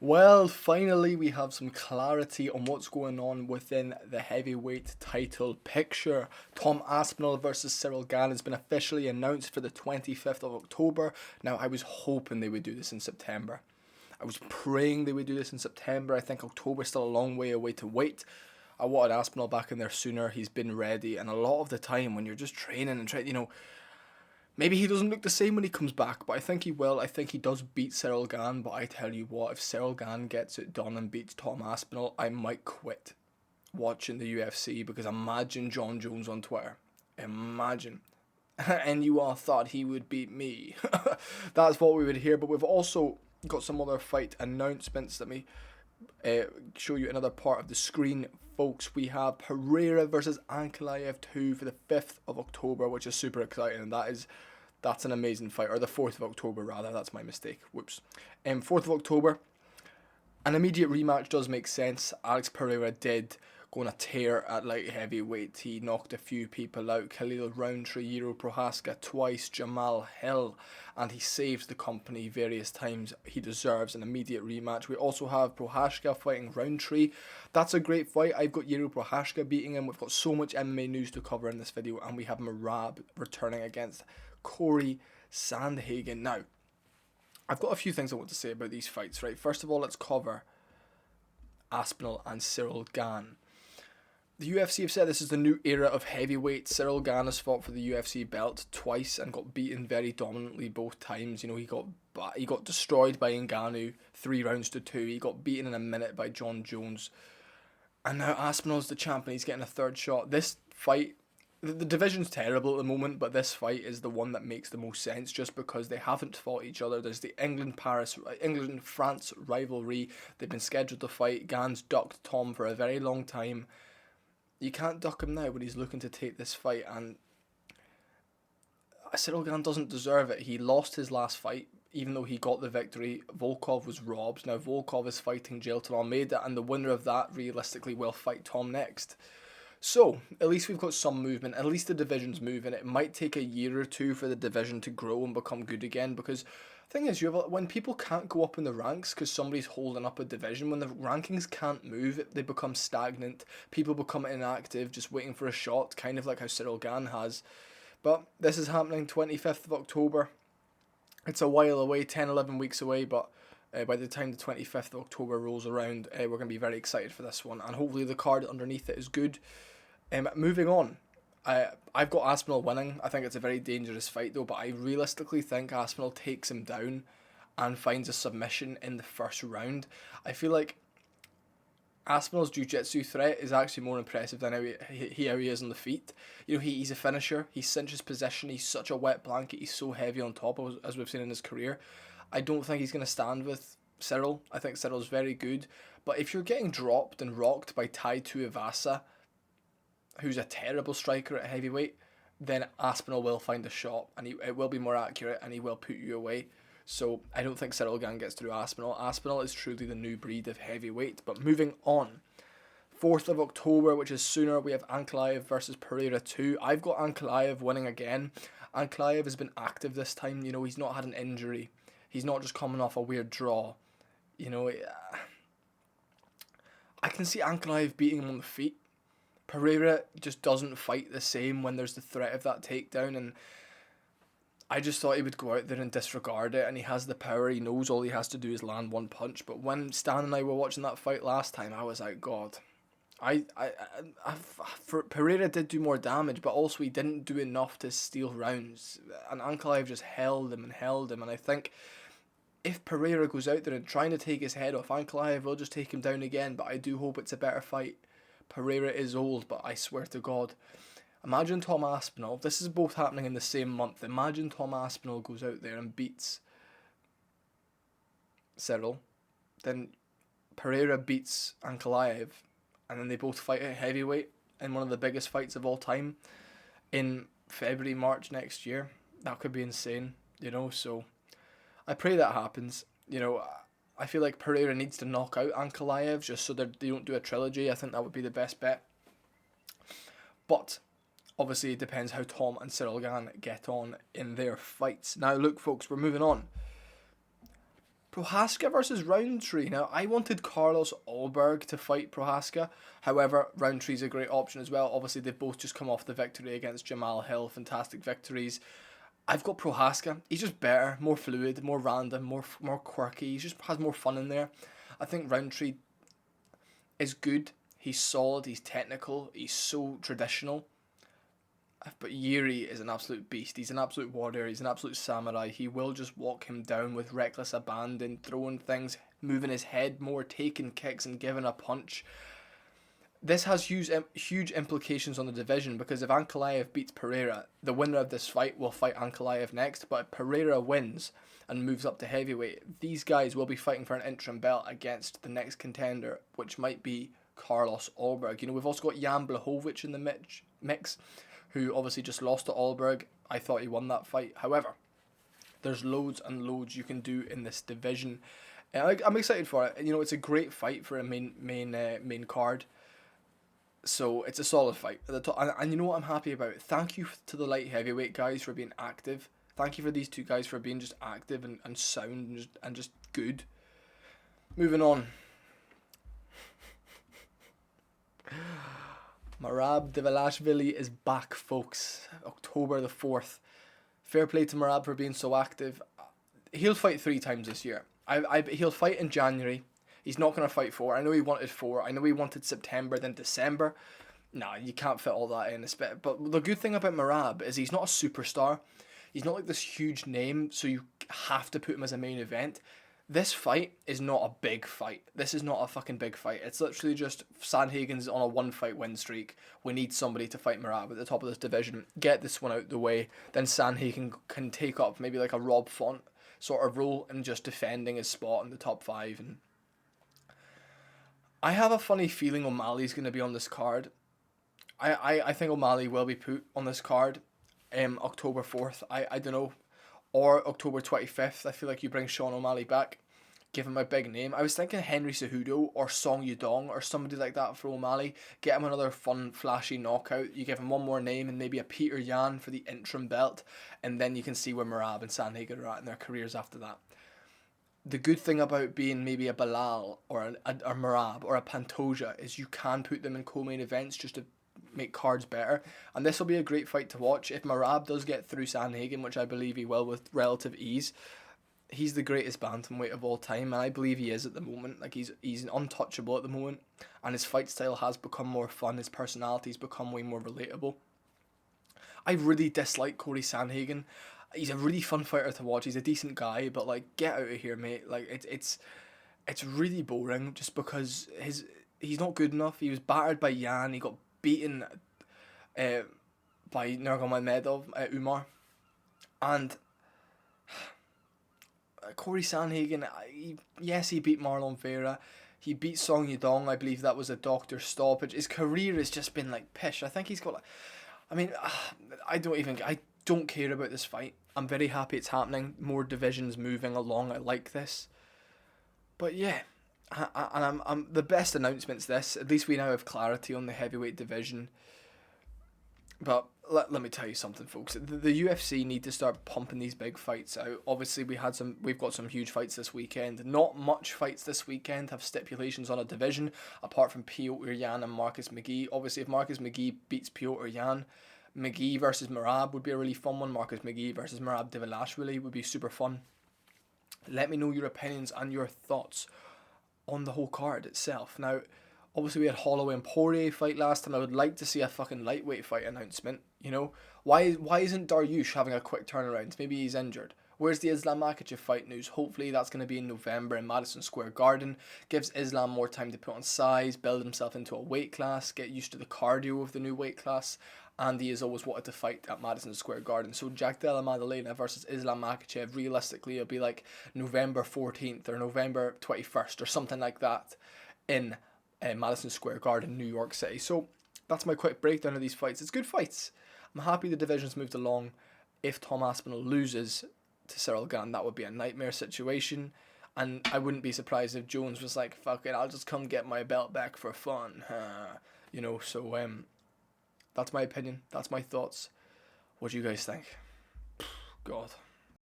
Well, finally, we have some clarity on what's going on within the heavyweight title picture. Tom Aspinall versus Ciryl Gane has been officially announced for the 25th of October. Now, I was hoping they would do this in September. I was praying they would do this in September. I think October's still a long way away to wait. I wanted Aspinall back in there sooner. He's been ready, and a lot of the time when you're just training and trying, maybe he doesn't look the same when he comes back, but I think he will. I think he does beat Ciryl Gane, but I tell you what, if Ciryl Gane gets it done and beats Tom Aspinall, I might quit watching the UFC, because imagine John Jones on Twitter. Imagine. And you all thought he would beat me. That's what we would hear, but we've also got some other fight announcements. Let me show you another part of the screen, folks. We have Pereira versus Anklav 2 for the 5th of October, which is super exciting, and that's an amazing fight, or the 4th of October rather. That's my mistake. Whoops. 4th of October. An immediate rematch does make sense. Alex Pereira did go on a tear at light heavyweight. He knocked a few people out. Khalil Roundtree, Prohaska twice, Jamal Hill, and he saved the company various times. He deserves an immediate rematch. We also have Prohaska fighting Roundtree. That's a great fight. I've got Prohaska beating him. We've got so much MMA news to cover in this video, and we have Morab returning against Corey Sanhagen. Now, I've got a few things I want to say about these fights, right? First of all, let's cover Aspinall and Ciryl Gane. The UFC have said this is the new era of heavyweight. Ciryl Gane has fought for the UFC belt twice and got beaten very dominantly both times. He got destroyed by Ngannou 3 rounds to 2. He got beaten in a minute by John Jones. And now Aspinall's the champ and he's getting a third shot. This fight, the division's terrible at the moment, but this fight is the one that makes the most sense just because they haven't fought each other. There's the England-France rivalry. They've been scheduled to fight. Gane's ducked Tom for a very long time. You can't duck him now when he's looking to take this fight, and Ciryl Gane doesn't deserve it. He lost his last fight, even though he got the victory. Volkov was robbed. Now Volkov is fighting Jailton Almeida, and the winner of that realistically will fight Tom next. So, at least we've got some movement. At least the division's moving. It might take a year or two for the division to grow and become good again, because the thing is, when people can't go up in the ranks because somebody's holding up a division, when the rankings can't move, they become stagnant. People become inactive, just waiting for a shot, kind of like how Ciryl Gane has. But this is happening 25th of October. It's a while away, 10, 11 weeks away, but by the time the 25th of October rolls around, we're going to be very excited for this one, and hopefully the card underneath it is good. Moving on, I've got Aspinall winning. I think it's a very dangerous fight though, but I realistically think Aspinall takes him down and finds a submission in the first round. I feel like Aspinall's jiu-jitsu threat is actually more impressive than how he is on the feet. He's a finisher. He cinches position. He's such a wet blanket. He's so heavy on top, as we've seen in his career. I don't think he's going to stand with Ciryl. I think Cyryl's very good. But if you're getting dropped and rocked by Tai Tuivasa, who's a terrible striker at heavyweight, then Aspinall will find a shot, and it will be more accurate, and he will put you away. So I don't think Ciryl Gane gets through Aspinall. Aspinall is truly the new breed of heavyweight. But moving on, 4th of October, which is sooner, we have Anklav versus Pereira 2. I've got Anklav winning again. Anklav has been active this time. He's not had an injury. He's not just coming off a weird draw. I can see Anklav beating him on the feet. Pereira just doesn't fight the same when there's the threat of that takedown, and I just thought he would go out there and disregard it, and he has the power. He knows all he has to do is land one punch. But when Stan and I were watching that fight last time, I was like, God, Pereira did do more damage, but also he didn't do enough to steal rounds, and Anklav just held him, and I think if Pereira goes out there and trying to take his head off, Anklav will just take him down again. But I do hope it's a better fight. Pereira is old, but I swear to God, imagine Tom Aspinall. This is both happening in the same month. Imagine Tom Aspinall goes out there and beats Ciryl. Then Pereira beats Anklav, and then they both fight at heavyweight in one of the biggest fights of all time in February, March next year. That could be insane, so I pray that happens. I feel like Pereira needs to knock out Anklav just so that they don't do a trilogy. I think that would be the best bet. But obviously it depends how Tom and Ciryl Gane get on in their fights. Now look folks, we're moving on. Prohaska versus Roundtree. Now, I wanted Carlos Ulberg to fight Prohaska. However, Roundtree's a great option as well. Obviously, they've both just come off the victory against Jamal Hill. Fantastic victories. I've got Prohaska. He's just better, more fluid, more random, more quirky. He just has more fun in there. I think Roundtree is good. He's solid. He's technical. He's so traditional. But Yuri is an absolute beast. He's an absolute warrior. He's an absolute samurai. He will just walk him down with reckless abandon, throwing things, moving his head more, taking kicks and giving a punch. This has huge implications on the division, because if Anklav beats Pereira, the winner of this fight will fight Anklav next. But if Pereira wins and moves up to heavyweight, these guys will be fighting for an interim belt against the next contender, which might be Carlos Ulberg. You know, we've also got Jan Blachowicz in the mix, who obviously just lost to Ulberg. I thought he won that fight. However, there's loads and loads you can do in this division. I'm excited for it. You know, it's a great fight for a main card. So it's a solid fight at the top. And you know what I'm happy about? Thank you to the light heavyweight guys for being active. Thank you for these two guys for being just active and sound and just good. Moving on. Morab Dvalishvili is back, folks. October the 4th. Fair play to Morab for being so active. He'll fight 3 times this year. He'll fight in January. He's not going to fight 4. I know he wanted 4. I know he wanted September, then December. Nah, you can't fit all that in. But the good thing about Morab is he's not a superstar. He's not like this huge name, so you have to put him as a main event. This fight is not a big fight. This is not a fucking big fight. It's literally just Sanhagen's on a 1-fight win streak. We need somebody to fight Morab at the top of this division. Get this one out the way. Then Sanhagen can take up maybe like a Rob Font sort of role and just defending his spot in the top 5. And I have a funny feeling O'Malley's going to be on this card. I think O'Malley will be put on this card October 4th. I don't know. Or October 25th. I feel like you bring Sean O'Malley back, give him a big name. I was thinking Henry Cejudo or Song Yudong or somebody like that for O'Malley. Get him another fun, flashy knockout. You give him one more name and maybe a Peter Yan for the interim belt. And then you can see where Morab and Sanhagen are at in their careers after that. The good thing about being maybe a Bilal or a Morab or a Pantoja is you can put them in co-main events just to make cards better, and this will be a great fight to watch. If Morab does get through Sanhagen, which I believe he will with relative ease, he's the greatest bantamweight of all time, and I believe he is at the moment. Like he's untouchable at the moment, and his fight style has become more fun. His personality's become way more relatable. I really dislike Corey Sanhagen. He's a really fun fighter to watch. He's a decent guy, but like, get out of here, mate. Like it's really boring just because he's not good enough. He was battered by Yan. He got beaten by Nurmagomedov, Umar, and Corey Sanhagen. Yes, he beat Marlon Vera. He beat Song Yudong. I believe that was a doctor stoppage. His career has just been like pish. I think he's got like, I mean, I don't care about this fight. I'm very happy it's happening. More divisions moving along. I like this, but yeah. And I'm the best announcement's this. At least we now have clarity on the heavyweight division. But let me tell you something, folks. The UFC need to start pumping these big fights out. Obviously, we've got some huge fights this weekend. Not much fights this weekend have stipulations on a division, apart from Piotr Yan and Marcus McGee. Obviously, if Marcus McGee beats Piotr Yan, McGee versus Morab would be a really fun one. Marcus McGee versus Morab Dvalishvili would be super fun. Let me know your opinions and your thoughts on the whole card itself. Now, obviously we had Holloway and Poirier fight last time. I would like to see a fucking lightweight fight announcement. You know, why isn't Dariush having a quick turnaround? Maybe he's injured. Where's the Islam Makhachev fight news? Hopefully that's going to be in November in Madison Square Garden. Gives Islam more time to put on size, build himself into a weight class, get used to the cardio of the new weight class. Andy has always wanted to fight at Madison Square Garden. So Jack Della Maddalena versus Islam Makhachev, realistically, it'll be like November 14th or November 21st or something like that in Madison Square Garden, New York City. So that's my quick breakdown of these fights. It's good fights. I'm happy the division's moved along. If Tom Aspinall loses to Ciryl Gane, that would be a nightmare situation. And I wouldn't be surprised if Jones was like, fuck it, I'll just come get my belt back for fun. You know, so that's my opinion. That's my thoughts. What do you guys think? God.